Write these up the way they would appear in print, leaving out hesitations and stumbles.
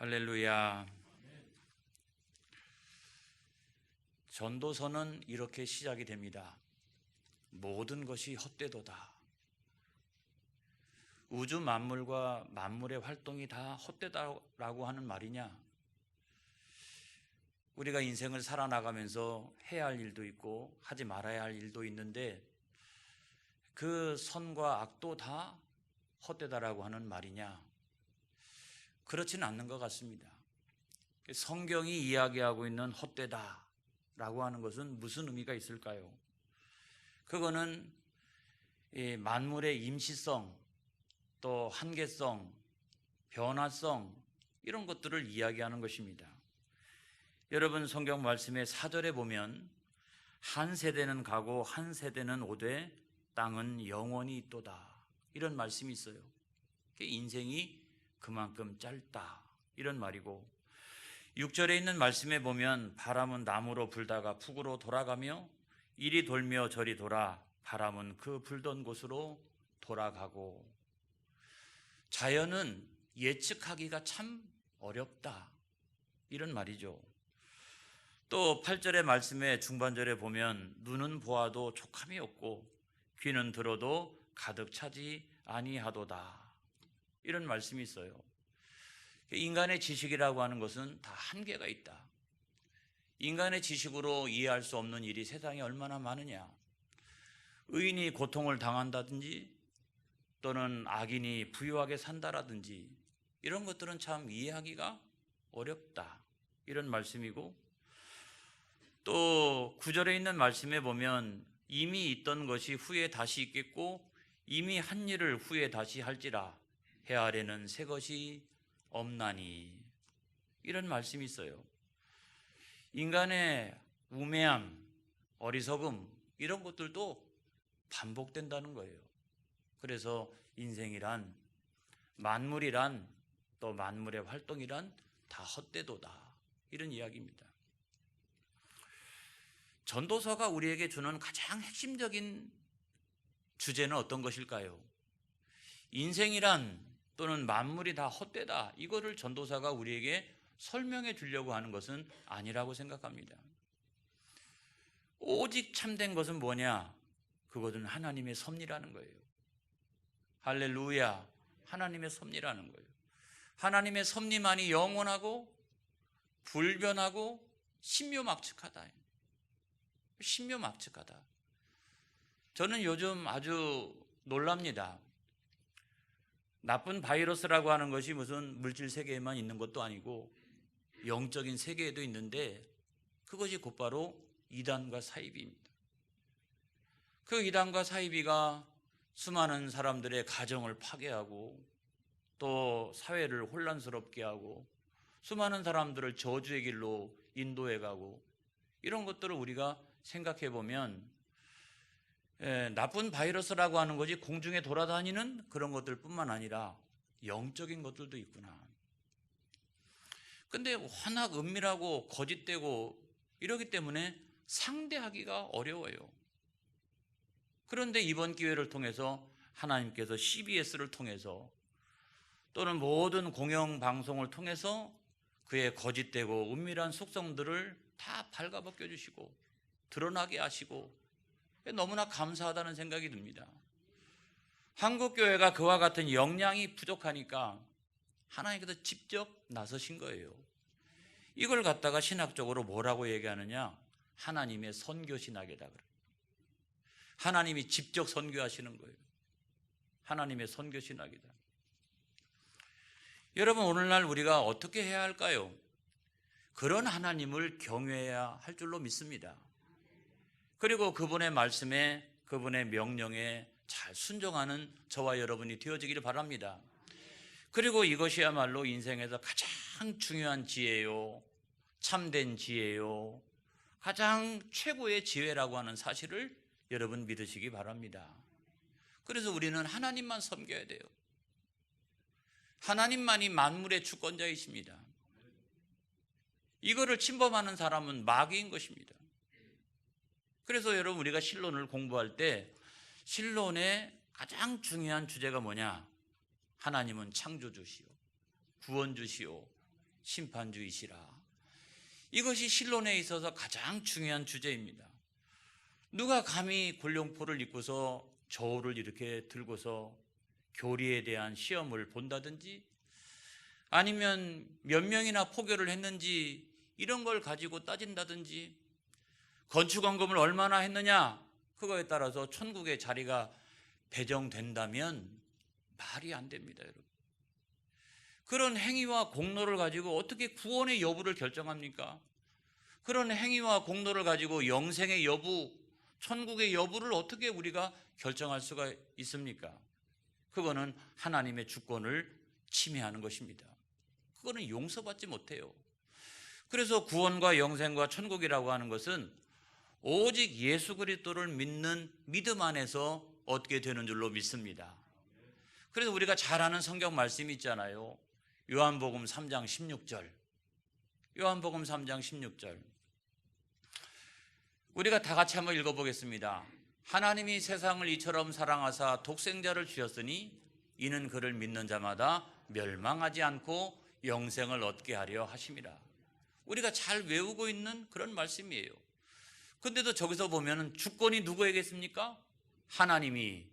할렐루야. 전도서는 이렇게 시작이 됩니다. 모든 것이 헛되도다. 우주 만물과 만물의 활동이 다 헛되다라고 하는 말이냐? 우리가 인생을 살아나가면서 해야 할 일도 있고 하지 말아야 할 일도 있는데 그 선과 악도 다 헛되다라고 하는 말이냐? 그렇지는 않는 것 같습니다. 성경이 이야기하고 있는 헛되다라고 하는 것은 무슨 의미가 있을까요? 그거는 만물의 임시성, 또 한계성, 변화성 이런 것들을 이야기하는 것입니다. 여러분 성경 말씀의 4절에 보면 한 세대는 가고 한 세대는 오되 땅은 영원히 있도다 이런 말씀이 있어요. 인생이 그만큼 짧다 이런 말이고, 6절에 있는 말씀에 보면 바람은 남으로 불다가 북으로 돌아가며 이리 돌며 저리 돌아 바람은 그 불던 곳으로 돌아가고, 자연은 예측하기가 참 어렵다 이런 말이죠. 또 8절의 말씀의 중반절에 보면 눈은 보아도 족함이 없고 귀는 들어도 가득 차지 아니하도다 이런 말씀이 있어요. 인간의 지식이라고 하는 것은 다 한계가 있다. 인간의 지식으로 이해할 수 없는 일이 세상에 얼마나 많으냐. 의인이 고통을 당한다든지 또는 악인이 부유하게 산다라든지 이런 것들은 참 이해하기가 어렵다 이런 말씀이고, 또 9절에 있는 말씀에 보면 이미 있던 것이 후에 다시 있겠고 이미 한 일을 후에 다시 할지라 해 아래는 새 것이 없나니 이런 말씀이 있어요. 인간의 우매함, 어리석음 이런 것들도 반복된다는 거예요. 그래서 인생이란, 만물이란, 또 만물의 활동이란 다 헛되도다 이런 이야기입니다. 전도서가 우리에게 주는 가장 핵심적인 주제는 어떤 것일까요? 인생이란 또는 만물이 다 헛되다 이거를 전도사가 우리에게 설명해 주려고 하는 것은 아니라고 생각합니다. 오직 참된 것은 뭐냐? 그것은 하나님의 섭리라는 거예요. 할렐루야. 하나님의 섭리라는 거예요. 하나님의 섭리만이 영원하고 불변하고 신묘막측하다. 신묘막측하다. 저는 요즘 아주 놀랍니다. 나쁜 바이러스라고 하는 것이 무슨 물질 세계에만 있는 것도 아니고 영적인 세계에도 있는데, 그것이 곧바로 이단과 사이비입니다. 그 이단과 사이비가 수많은 사람들의 가정을 파괴하고 또 사회를 혼란스럽게 하고 수많은 사람들을 저주의 길로 인도해 가고, 이런 것들을 우리가 생각해 보면 나쁜 바이러스라고 하는 것이 공중에 돌아다니는 그런 것들뿐만 아니라 영적인 것들도 있구나. 근데 워낙 은밀하고 거짓되고 이러기 때문에 상대하기가 어려워요. 그런데 이번 기회를 통해서 하나님께서 CBS를 통해서 또는 모든 공영방송을 통해서 그의 거짓되고 은밀한 속성들을 다 발가벗겨 주시고 드러나게 하시고, 너무나 감사하다는 생각이 듭니다. 한국교회가 그와 같은 역량이 부족하니까 하나님께서 직접 나서신 거예요. 이걸 갖다가 신학적으로 뭐라고 얘기하느냐? 하나님의 선교신학이다 그래요. 하나님이 직접 선교하시는 거예요. 하나님의 선교신학이다. 여러분, 오늘날 우리가 어떻게 해야 할까요? 그런 하나님을 경외해야 할 줄로 믿습니다. 그리고 그분의 말씀에, 그분의 명령에 잘 순종하는 저와 여러분이 되어지기를 바랍니다. 그리고 이것이야말로 인생에서 가장 중요한 지혜요, 참된 지혜요, 가장 최고의 지혜라고 하는 사실을 여러분 믿으시기 바랍니다. 그래서 우리는 하나님만 섬겨야 돼요. 하나님만이 만물의 주권자이십니다. 이거를 침범하는 사람은 마귀인 것입니다. 그래서 여러분, 우리가 신론을 공부할 때 신론의 가장 중요한 주제가 뭐냐? 하나님은 창조주시오, 구원주시오, 심판주이시라. 이것이 신론에 있어서 가장 중요한 주제입니다. 누가 감히 곤룡포를 입고서 저울을 이렇게 들고서 교리에 대한 시험을 본다든지 아니면 몇 명이나 포교를 했는지 이런 걸 가지고 따진다든지 건축원금을 얼마나 했느냐 그거에 따라서 천국의 자리가 배정된다면 말이 안 됩니다, 여러분. 그런 행위와 공로를 가지고 어떻게 구원의 여부를 결정합니까? 그런 행위와 공로를 가지고 영생의 여부, 천국의 여부를 어떻게 우리가 결정할 수가 있습니까? 그거는 하나님의 주권을 침해하는 것입니다. 그거는 용서받지 못해요. 그래서 구원과 영생과 천국이라고 하는 것은 오직 예수 그리스도를 믿는 믿음 안에서 얻게 되는 줄로 믿습니다. 그래서 우리가 잘 아는 성경 말씀이 있잖아요. 요한복음 3장 16절. 요한복음 3장 16절. 우리가 다 같이 한번 읽어보겠습니다. 하나님이 세상을 이처럼 사랑하사 독생자를 주셨으니 이는 그를 믿는 자마다 멸망하지 않고 영생을 얻게 하려 하심이라. 우리가 잘 외우고 있는 그런 말씀이에요. 근데도 저기서 보면 주권이 누구에게 있습니까? 하나님이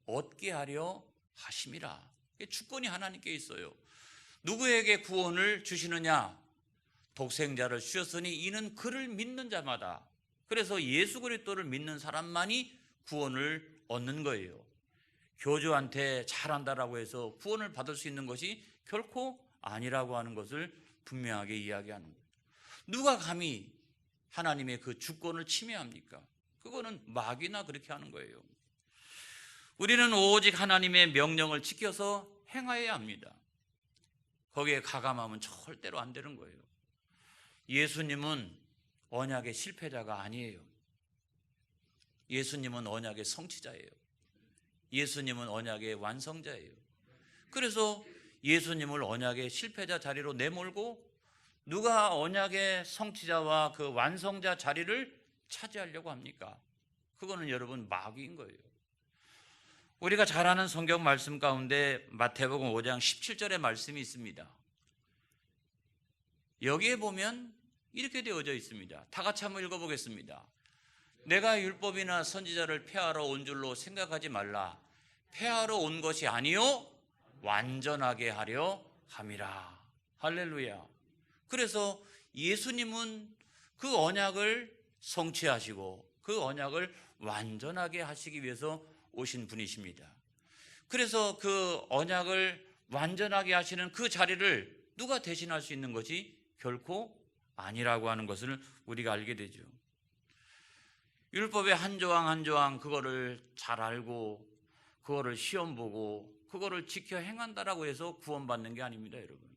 얻게 하려 하심이라. 주권이 하나님께 있어요. 누구에게 구원을 주시느냐? 독생자를 주셨으니 이는 그를 믿는 자마다. 그래서 예수 그리스도를 믿는 사람만이 구원을 얻는 거예요. 교주한테 잘한다라고 해서 구원을 받을 수 있는 것이 결코 아니라고 하는 것을 분명하게 이야기하는 거예요. 누가 감히 하나님의 그 주권을 침해합니까? 그거는 마귀나 그렇게 하는 거예요. 우리는 오직 하나님의 명령을 지켜서 행하여야 합니다. 거기에 가감하면 절대로 안 되는 거예요. 예수님은 언약의 실패자가 아니에요. 예수님은 언약의 성취자예요. 예수님은 언약의 완성자예요. 그래서 예수님을 언약의 실패자 자리로 내몰고 누가 언약의 성취자와 그 완성자 자리를 차지하려고 합니까? 그거는 여러분 마귀인 거예요. 우리가 잘 아는 성경 말씀 가운데 마태복음 5장 17절의 말씀이 있습니다. 여기에 보면 이렇게 되어져 있습니다. 다 같이 한번 읽어보겠습니다. 내가 율법이나 선지자를 폐하러 온 줄로 생각하지 말라. 폐하러 온 것이 아니요 완전하게 하려 함이라. 할렐루야. 그래서 예수님은 그 언약을 성취하시고 그 언약을 완전하게 하시기 위해서 오신 분이십니다. 그래서 그 언약을 완전하게 하시는 그 자리를 누가 대신할 수 있는 것이 결코 아니라고 하는 것을 우리가 알게 되죠. 율법의 한 조항 한 조항 그거를 잘 알고 그거를 시험 보고 그거를 지켜 행한다라고 해서 구원받는 게 아닙니다, 여러분.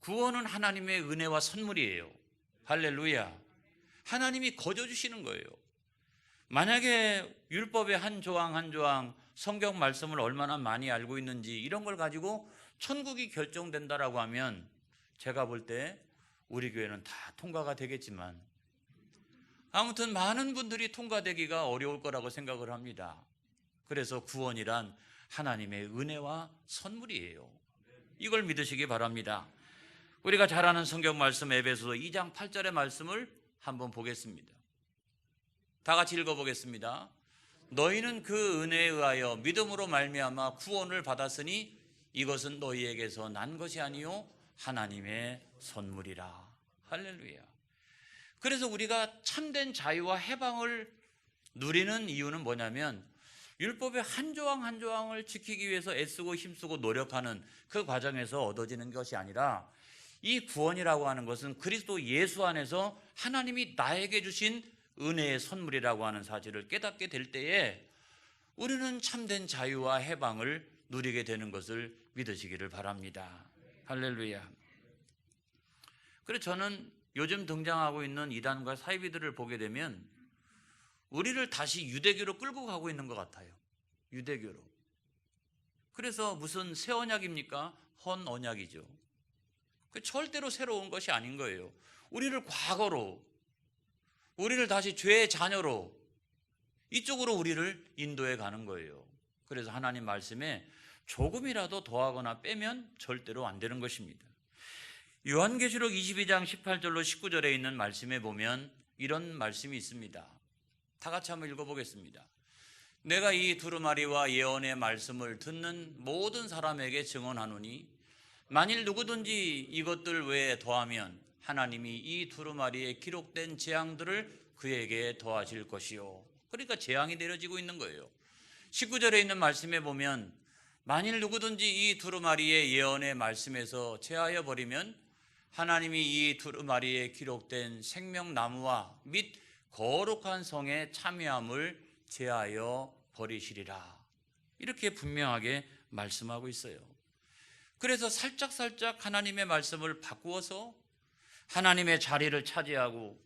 구원은 하나님의 은혜와 선물이에요. 할렐루야. 하나님이 거저 주시는 거예요. 만약에 율법의 한 조항 한 조항 성경 말씀을 얼마나 많이 알고 있는지 이런 걸 가지고 천국이 결정된다라고 하면 제가 볼 때 우리 교회는 다 통과가 되겠지만 아무튼 많은 분들이 통과되기가 어려울 거라고 생각을 합니다. 그래서 구원이란 하나님의 은혜와 선물이에요. 이걸 믿으시기 바랍니다. 우리가 잘 아는 성경 말씀 에베소서 2장 8절의 말씀을 한번 보겠습니다. 다 같이 읽어보겠습니다. 너희는 그 은혜에 의하여 믿음으로 말미암아 구원을 받았으니 이것은 너희에게서 난 것이 아니요 하나님의 선물이라. 할렐루야. 그래서 우리가 참된 자유와 해방을 누리는 이유는 뭐냐면 율법의 한 조항 한 조항을 지키기 위해서 애쓰고 힘쓰고 노력하는 그 과정에서 얻어지는 것이 아니라 이 구원이라고 하는 것은 그리스도 예수 안에서 하나님이 나에게 주신 은혜의 선물이라고 하는 사실을 깨닫게 될 때에 우리는 참된 자유와 해방을 누리게 되는 것을 믿으시기를 바랍니다. 할렐루야. 그래서 저는 요즘 등장하고 있는 이단과 사이비들을 보게 되면 우리를 다시 유대교로 끌고 가고 있는 것 같아요. 유대교로. 그래서 무슨 새 언약입니까? 헌 언약이죠. 절대로 새로운 것이 아닌 거예요. 우리를 과거로, 우리를 다시 죄의 자녀로 이쪽으로 우리를 인도해 가는 거예요. 그래서 하나님 말씀에 조금이라도 더하거나 빼면 절대로 안 되는 것입니다. 요한계시록 22장 18절로 19절에 있는 말씀에 보면 이런 말씀이 있습니다. 다 같이 한번 읽어보겠습니다. 내가 이 두루마리와 예언의 말씀을 듣는 모든 사람에게 증언하노니 만일 누구든지 이것들 외에 더하면 하나님이 이 두루마리에 기록된 재앙들을 그에게 더하실 것이요. 그러니까 재앙이 내려지고 있는 거예요. 19절에 있는 말씀에 보면 만일 누구든지 이 두루마리의 예언의 말씀에서 제하여 버리면 하나님이 이 두루마리에 기록된 생명나무와 및 거룩한 성의 참여함을 제하여 버리시리라. 이렇게 분명하게 말씀하고 있어요. 그래서 살짝살짝 하나님의 말씀을 바꾸어서 하나님의 자리를 차지하고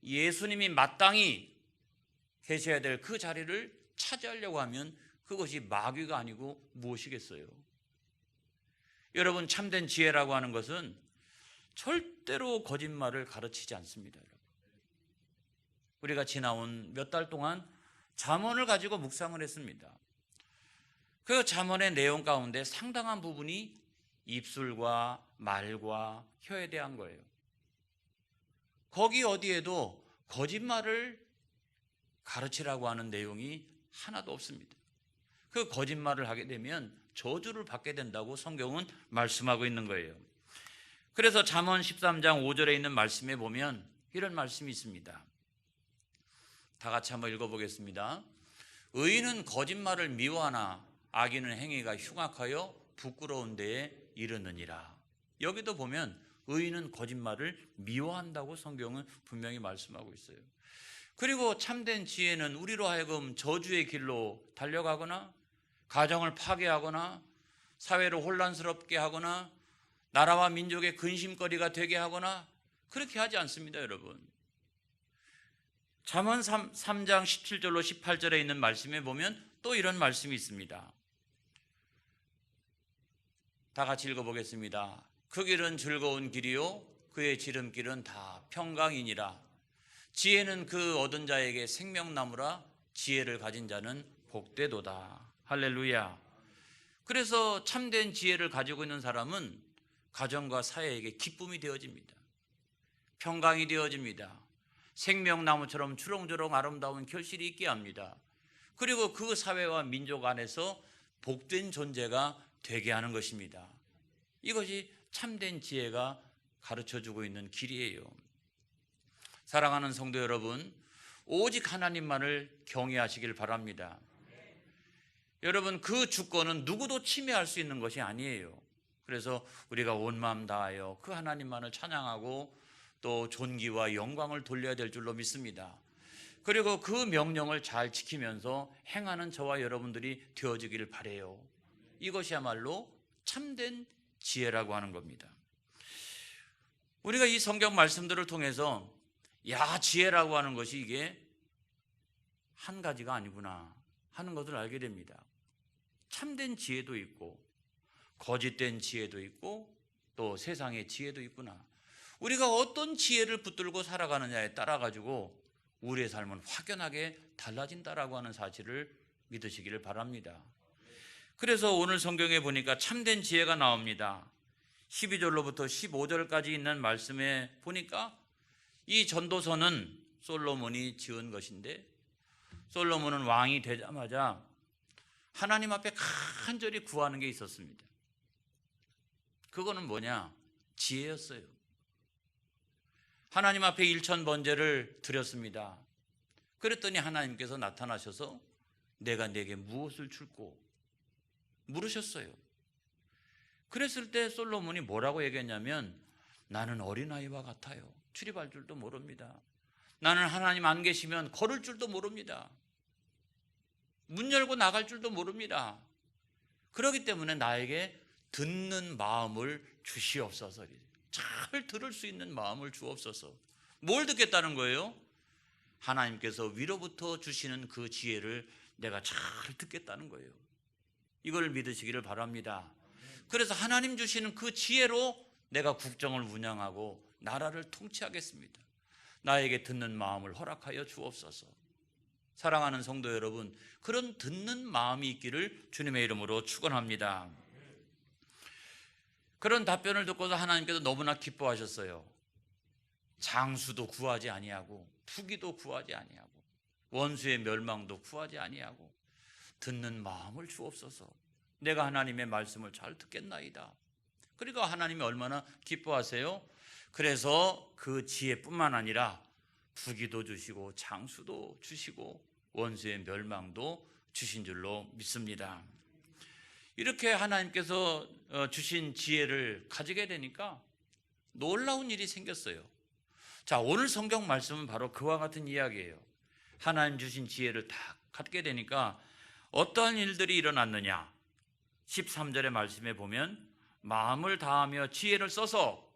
예수님이 마땅히 계셔야 될 그 자리를 차지하려고 하면 그것이 마귀가 아니고 무엇이겠어요? 여러분, 참된 지혜라고 하는 것은 절대로 거짓말을 가르치지 않습니다. 우리가 지나온 몇 달 동안 잠언을 가지고 묵상을 했습니다. 그 잠언의 내용 가운데 상당한 부분이 입술과 말과 혀에 대한 거예요. 거기 어디에도 거짓말을 가르치라고 하는 내용이 하나도 없습니다. 그 거짓말을 하게 되면 저주를 받게 된다고 성경은 말씀하고 있는 거예요. 그래서 잠언 13장 5절에 있는 말씀에 보면 이런 말씀이 있습니다. 다 같이 한번 읽어보겠습니다. 의인은 거짓말을 미워하나 악인은 행위가 흉악하여 부끄러운 데에 이르느니라. 여기도 보면 의인은 거짓말을 미워한다고 성경은 분명히 말씀하고 있어요. 그리고 참된 지혜는 우리로 하여금 저주의 길로 달려가거나 가정을 파괴하거나 사회를 혼란스럽게 하거나 나라와 민족의 근심거리가 되게 하거나 그렇게 하지 않습니다, 여러분. 잠언 3장 17절로 18절에 있는 말씀에 보면 또 이런 말씀이 있습니다. 다 같이 읽어보겠습니다. 그 길은 즐거운 길이요 그의 지름길은 다 평강이니라. 지혜는 그 얻은 자에게 생명나무라. 지혜를 가진 자는 복되도다. 할렐루야. 그래서 참된 지혜를 가지고 있는 사람은 가정과 사회에게 기쁨이 되어집니다. 평강이 되어집니다. 생명나무처럼 주렁주렁 아름다운 결실이 있게 합니다. 그리고 그 사회와 민족 안에서 복된 존재가 되게 하는 것입니다. 이것이 참된 지혜가 가르쳐주고 있는 길이에요. 사랑하는 성도 여러분, 오직 하나님만을 경외하시길 바랍니다. 여러분, 그 주권은 누구도 침해할 수 있는 것이 아니에요. 그래서 우리가 온 마음 다하여 그 하나님만을 찬양하고 또 존귀와 영광을 돌려야 될 줄로 믿습니다. 그리고 그 명령을 잘 지키면서 행하는 저와 여러분들이 되어지기를 바라요. 이것이야말로 참된 지혜라고 하는 겁니다. 우리가 이 성경 말씀들을 통해서 지혜라고 하는 것이 이게 한 가지가 아니구나 하는 것을 알게 됩니다. 참된 지혜도 있고 거짓된 지혜도 있고 또 세상의 지혜도 있구나. 우리가 어떤 지혜를 붙들고 살아가느냐에 따라 가지고 우리의 삶은 확연하게 달라진다라고 하는 사실을 믿으시기를 바랍니다. 그래서 오늘 성경에 보니까 참된 지혜가 나옵니다. 12절로부터 15절까지 있는 말씀에 보니까 이 전도서는 솔로몬이 지은 것인데 솔로몬은 왕이 되자마자 하나님 앞에 간절히 구하는 게 있었습니다. 그거는 뭐냐? 지혜였어요. 하나님 앞에 일천번제를 드렸습니다. 그랬더니 하나님께서 나타나셔서 내가 내게 무엇을 줄꼬 물으셨어요. 그랬을 때 솔로몬이 뭐라고 얘기했냐면 나는 어린아이와 같아요. 출입할 줄도 모릅니다. 나는 하나님 안 계시면 걸을 줄도 모릅니다. 문 열고 나갈 줄도 모릅니다. 그렇기 때문에 나에게 듣는 마음을 주시옵소서. 잘 들을 수 있는 마음을 주옵소서. 뭘 듣겠다는 거예요? 하나님께서 위로부터 주시는 그 지혜를 내가 잘 듣겠다는 거예요. 이걸 믿으시기를 바랍니다. 그래서 하나님 주시는 그 지혜로 내가 국정을 운영하고 나라를 통치하겠습니다. 나에게 듣는 마음을 허락하여 주옵소서. 사랑하는 성도 여러분, 그런 듣는 마음이 있기를 주님의 이름으로 축원합니다. 그런 답변을 듣고서 하나님께서 너무나 기뻐하셨어요. 장수도 구하지 아니하고 부귀도 구하지 아니하고 원수의 멸망도 구하지 아니하고 듣는 마음을 주옵소서. 내가 하나님의 말씀을 잘 듣겠나이다. 그러니까 하나님이 얼마나 기뻐하세요? 그래서 그 지혜뿐만 아니라 부귀도 주시고 장수도 주시고 원수의 멸망도 주신 줄로 믿습니다. 이렇게 하나님께서 주신 지혜를 가지게 되니까 놀라운 일이 생겼어요. 자, 오늘 성경 말씀은 바로 그와 같은 이야기예요. 하나님 주신 지혜를 다 갖게 되니까 어떠한 일들이 일어났느냐? 13절의 말씀에 보면 마음을 다하며 지혜를 써서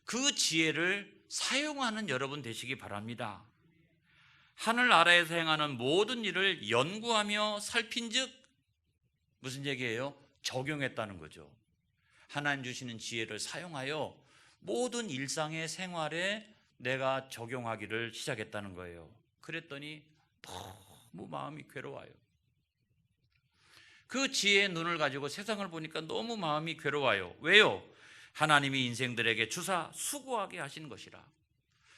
그 지혜를 사용하는 여러분 되시기 바랍니다. 하늘 아래에서 행하는 모든 일을 연구하며 살핀즉 무슨 얘기예요? 적용했다는 거죠. 하나님 주시는 지혜를 사용하여 모든 일상의 생활에 내가 적용하기를 시작했다는 거예요. 그랬더니 너무 마음이 괴로워요. 그 지혜의 눈을 가지고 세상을 보니까 너무 마음이 괴로워요. 왜요? 하나님이 인생들에게 주사 수고하게 하신 것이라.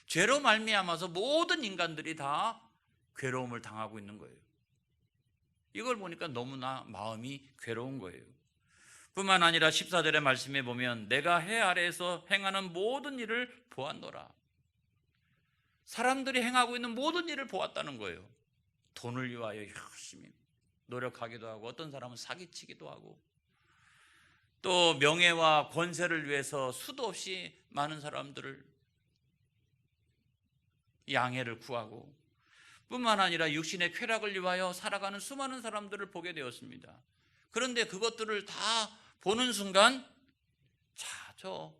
죄로 말미암아서 모든 인간들이 다 괴로움을 당하고 있는 거예요. 이걸 보니까 너무나 마음이 괴로운 거예요. 뿐만 아니라 14절의 말씀에 보면 내가 해 아래에서 행하는 모든 일을 보았노라. 사람들이 행하고 있는 모든 일을 보았다는 거예요. 돈을 위하여 열심히 노력하기도 하고 어떤 사람은 사기치기도 하고 또 명예와 권세를 위해서 수도 없이 많은 사람들을 양해를 구하고 뿐만 아니라 육신의 쾌락을 위하여 살아가는 수많은 사람들을 보게 되었습니다. 그런데 그것들을 다 보는 순간 자, 저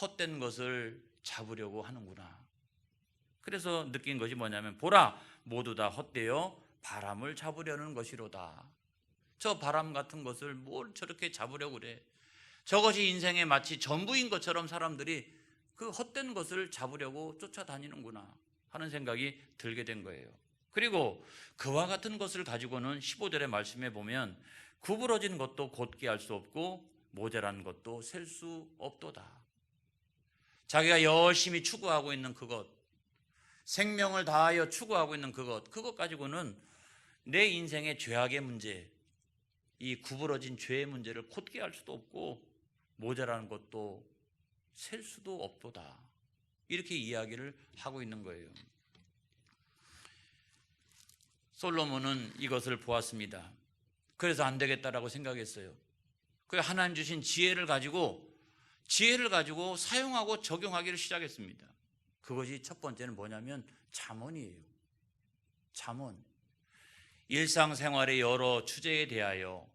헛된 것을 잡으려고 하는구나. 그래서 느낀 것이 뭐냐면 보라 모두 다 헛되어 바람을 잡으려는 것이로다. 저 바람 같은 것을 뭘 저렇게 잡으려고 그래. 저것이 인생의 마치 전부인 것처럼 사람들이 그 헛된 것을 잡으려고 쫓아다니는구나 하는 생각이 들게 된 거예요. 그리고 그와 같은 것을 가지고는 15절의 말씀에 보면 구부러진 것도 곧게 할 수 없고 모자란 것도 셀 수 없도다. 자기가 열심히 추구하고 있는 그것, 생명을 다하여 추구하고 있는 그것 가지고는 내 인생의 죄악의 문제, 이 구부러진 죄의 문제를 곧게 할 수도 없고 모자라는 것도 셀 수도 없도다. 이렇게 이야기를 하고 있는 거예요. 솔로몬은 이것을 보았습니다. 그래서 안 되겠다라고 생각했어요. 그 하나님 주신 지혜를 가지고 사용하고 적용하기를 시작했습니다. 그것이 첫 번째는 뭐냐면 잠언이에요. 잠언. 일상생활의 여러 주제에 대하여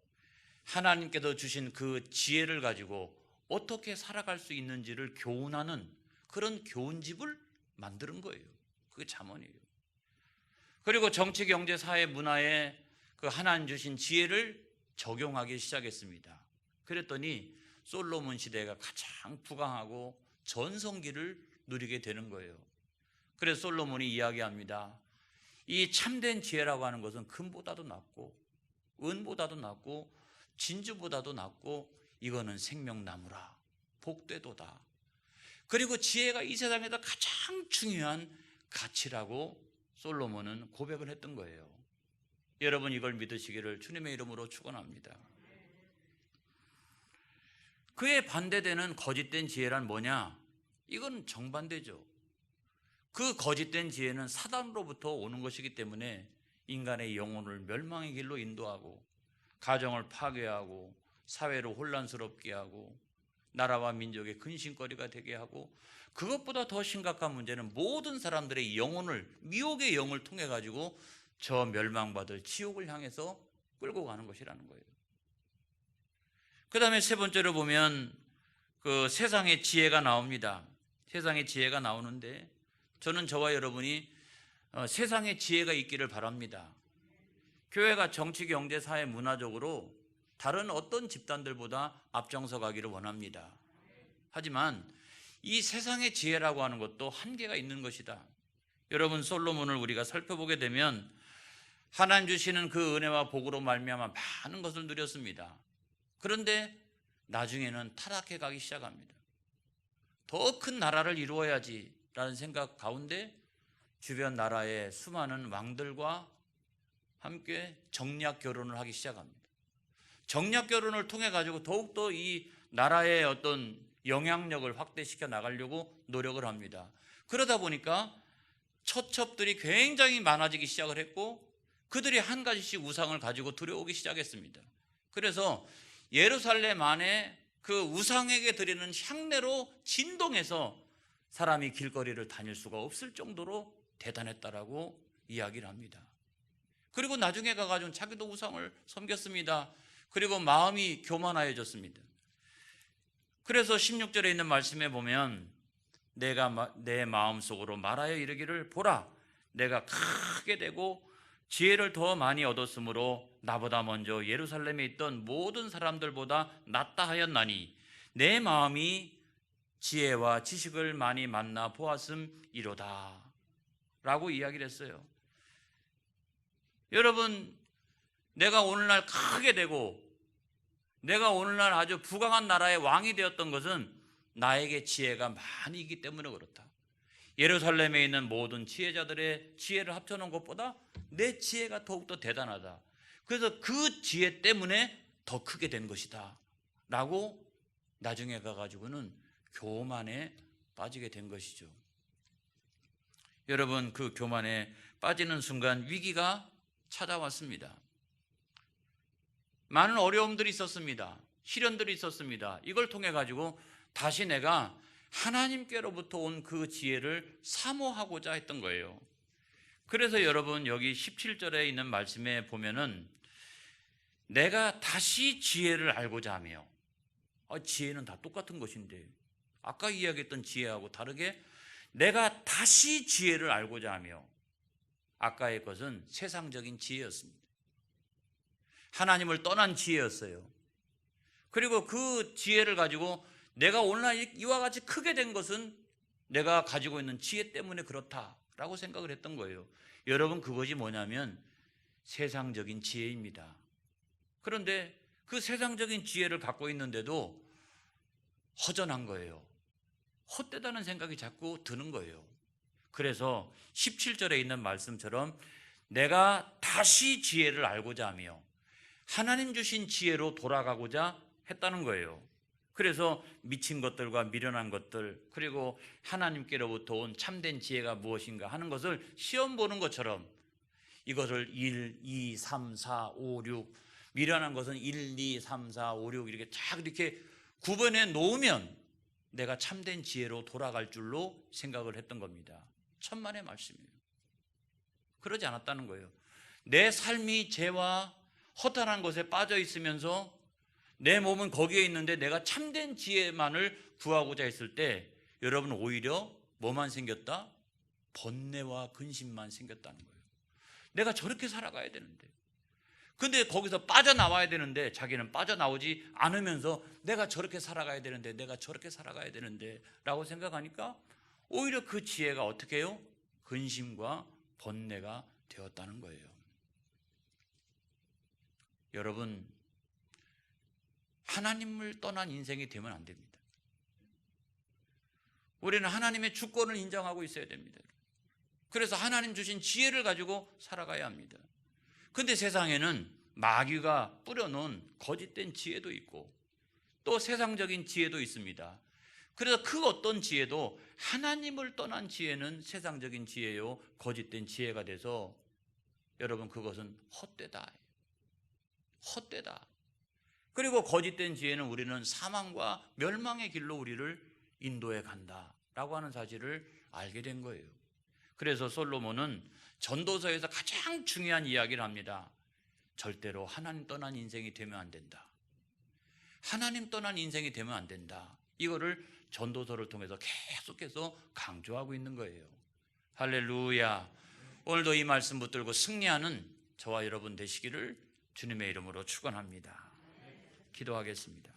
하나님께서 주신 그 지혜를 가지고 어떻게 살아갈 수 있는지를 교훈하는 그런 교훈집을 만드는 거예요. 그게 잠언이에요. 그리고 정치, 경제, 사회, 문화에 그 하나님 주신 지혜를 적용하기 시작했습니다. 그랬더니 솔로몬 시대가 가장 부강하고 전성기를 누리게 되는 거예요. 그래서 솔로몬이 이야기합니다. 이 참된 지혜라고 하는 것은 금보다도 낫고 은보다도 낫고 진주보다도 낫고 이거는 생명나무라 복되도다. 그리고 지혜가 이 세상에서 가장 중요한 가치라고 솔로몬은 고백을 했던 거예요. 여러분 이걸 믿으시기를 주님의 이름으로 축원합니다. 그에 반대되는 거짓된 지혜란 뭐냐? 이건 정반대죠. 그 거짓된 지혜는 사단으로부터 오는 것이기 때문에 인간의 영혼을 멸망의 길로 인도하고 가정을 파괴하고 사회를 혼란스럽게 하고 나라와 민족의 근심거리가 되게 하고 그것보다 더 심각한 문제는 모든 사람들의 영혼을 미혹의 영을 통해 가지고 저 멸망받을 지옥을 향해서 끌고 가는 것이라는 거예요. 그 다음에 세 번째로 보면 그 세상의 지혜가 나옵니다. 세상의 지혜가 나오는데 저는 저와 여러분이 세상의 지혜가 있기를 바랍니다. 교회가 정치, 경제, 사회, 문화적으로 다른 어떤 집단들보다 앞장서 가기를 원합니다. 하지만 이 세상의 지혜라고 하는 것도 한계가 있는 것이다. 여러분 솔로몬을 우리가 살펴보게 되면 하나님 주시는 그 은혜와 복으로 말미암아 많은 것을 누렸습니다. 그런데 나중에는 타락해 가기 시작합니다. 더 큰 나라를 이루어야지 라는 생각 가운데 주변 나라의 수많은 왕들과 함께 정략 결혼을 하기 시작합니다. 정략 결혼을 통해 가지고 더욱더 이 나라의 어떤 영향력을 확대시켜 나가려고 노력을 합니다. 그러다 보니까 처첩들이 굉장히 많아지기 시작을 했고 그들이 한 가지씩 우상을 가지고 들여오기 시작했습니다. 그래서 예루살렘 안에 그 우상에게 드리는 향례로 진동해서 사람이 길거리를 다닐 수가 없을 정도로 대단했다라고 이야기를 합니다. 그리고 나중에 가가지고 자기도 우상을 섬겼습니다. 그리고 마음이 교만하여졌습니다. 그래서 16절에 있는 말씀에 보면 내가 내 마음속으로 말하여 이르기를 보라 내가 크게 되고 지혜를 더 많이 얻었으므로 나보다 먼저 예루살렘에 있던 모든 사람들보다 낫다 하였나니 내 마음이 지혜와 지식을 많이 만나 보았음이로다 라고 이야기를 했어요. 여러분, 내가 오늘날 크게 되고 내가 오늘날 아주 부강한 나라의 왕이 되었던 것은 나에게 지혜가 많이 있기 때문에 그렇다. 예루살렘에 있는 모든 지혜자들의 지혜를 합쳐놓은 것보다 내 지혜가 더욱더 대단하다. 그래서 그 지혜 때문에 더 크게 된 것이다 라고 나중에 가가지고는 교만에 빠지게 된 것이죠. 여러분, 그 교만에 빠지는 순간 위기가 찾아왔습니다. 많은 어려움들이 있었습니다. 시련들이 있었습니다. 이걸 통해 가지고 다시 내가 하나님께로부터 온 그 지혜를 사모하고자 했던 거예요. 그래서 여러분 여기 17절에 있는 말씀에 보면은 내가 다시 지혜를 알고자 하며 지혜는 다 똑같은 것인데 아까 이야기했던 지혜하고 다르게 내가 다시 지혜를 알고자 하며 아까의 것은 세상적인 지혜였습니다. 하나님을 떠난 지혜였어요. 그리고 그 지혜를 가지고 내가 오늘날 이와 같이 크게 된 것은 내가 가지고 있는 지혜 때문에 그렇다라고 생각을 했던 거예요. 여러분, 그것이 뭐냐면 세상적인 지혜입니다. 그런데 그 세상적인 지혜를 갖고 있는데도 허전한 거예요. 헛되다는 생각이 자꾸 드는 거예요. 그래서 17절에 있는 말씀처럼 내가 다시 지혜를 알고자 하며 하나님 주신 지혜로 돌아가고자 했다는 거예요. 그래서 미친 것들과 미련한 것들, 그리고 하나님께로부터 온 참된 지혜가 무엇인가 하는 것을 시험 보는 것처럼 이것을 1, 2, 3, 4, 5, 6 미련한 것은 1, 2, 3, 4, 5, 6 이렇게 쫙 이렇게 구분해 놓으면 내가 참된 지혜로 돌아갈 줄로 생각을 했던 겁니다. 천만의 말씀이에요. 그러지 않았다는 거예요. 내 삶이 죄와 허탄한 것에 빠져 있으면서 내 몸은 거기에 있는데 내가 참된 지혜만을 구하고자 했을 때 여러분 오히려 뭐만 생겼다? 번뇌와 근심만 생겼다는 거예요. 내가 저렇게 살아가야 되는데 근데 거기서 빠져나와야 되는데 자기는 빠져나오지 않으면서 내가 저렇게 살아가야 되는데 내가 저렇게 살아가야 되는데 라고 생각하니까 오히려 그 지혜가 어떻게 해요? 근심과 번뇌가 되었다는 거예요. 여러분, 하나님을 떠난 인생이 되면 안 됩니다. 우리는 하나님의 주권을 인정하고 있어야 됩니다. 그래서 하나님 주신 지혜를 가지고 살아가야 합니다. 근데 세상에는 마귀가 뿌려놓은 거짓된 지혜도 있고 또 세상적인 지혜도 있습니다. 그래서 그 어떤 지혜도 하나님을 떠난 지혜는 세상적인 지혜요 거짓된 지혜가 돼서 여러분 그것은 헛되다. 헛되다. 그리고 거짓된 지혜는 우리는 사망과 멸망의 길로 우리를 인도해 간다라고 하는 사실을 알게 된 거예요. 그래서 솔로몬은 전도서에서 가장 중요한 이야기를 합니다. 절대로 하나님 떠난 인생이 되면 안 된다. 하나님 떠난 인생이 되면 안 된다. 이거를 전도서를 통해서 계속해서 강조하고 있는 거예요. 할렐루야. 오늘도 이 말씀 붙들고 승리하는 저와 여러분 되시기를 주님의 이름으로 축원합니다. 기도하겠습니다.